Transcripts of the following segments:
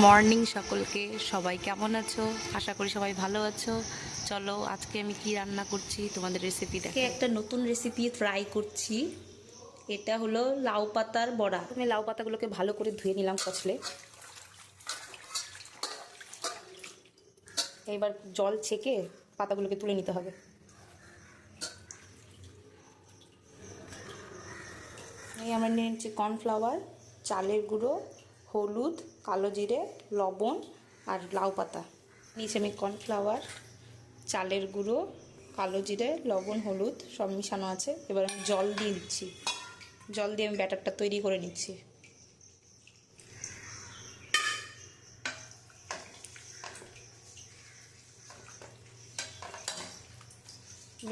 Morning সকলকে। সবাই কেমন আছো? আশা করি সবাই ভালো আছো। চলো আজকে আমি কি রান্না করছি তোমাদের রেসিপি দেখে। একটা নতুন রেসিপি ট্রাই করছি। এটা হলো লাউ পাতার বড়া। আমি লাউ পাতাগুলোকে ভালো করে ধুয়ে নিলাম কচলে। এবার জল ছেঁকে পাতাগুলোকে তুলে নিতে হবে। এই আমরা নিয়ে নিচ্ছি কর্নফ্লাওয়ার, চালের গুঁড়ো, হলুদ, কালো জিরে, লবণ আর লাউ পাতা নিয়েছি আমি। কর্নফ্লাওয়ার, চালের গুঁড়ো, কালো জিরে, লবণ, হলুদ সব মিশানো আছে। এবার আমি জল দিয়ে দিচ্ছি। জল দিয়ে আমি ব্যাটারটা তৈরি করে নিচ্ছি।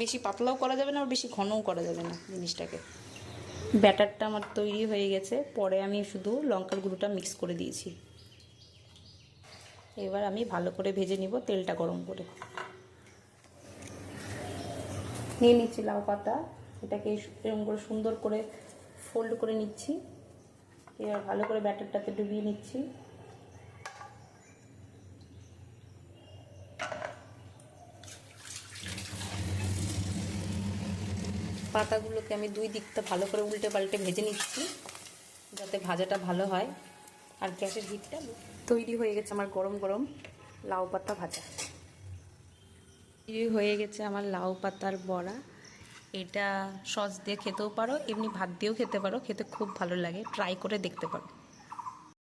বেশি পাতলাও করা যাবে না আর বেশি ঘনও করা যাবে না জিনিসটাকে। ব্যাটারটা আমার তৈরি হয়ে গেছে। পরে আমি শুধু লঙ্কার গুঁড়োটা মিক্স করে দিয়েছি। এবার আমি ভালো করে ভেজে নিব তেলটা গরম করে। নিয়ে নিচ্ছি লাউ পাতা, এটাকে এরকম করে সুন্দর করে ফোল্ড করে নিচ্ছি। এবার ভালো করে ব্যাটারটাতে ডুবিয়ে নিচ্ছি। পাতাগুলোকে আমি দুই দিকটা ভালো করে উল্টে পাল্টে ভেজে নিচ্ছি যাতে ভাজাটা ভালো হয়। আর গ্যাসের হিটটা তৈরি হয়ে গেছে আমার গরম গরম লাউ পাতা ভাজা। তৈরি হয়ে গেছে আমার লাউ পাতার বড়া। এটা সস দিয়ে খেতেও পারো, এমনি ভাত দিয়েও খেতে পারো, খেতে খুব ভালো লাগে। ট্রাই করে দেখতে পারো।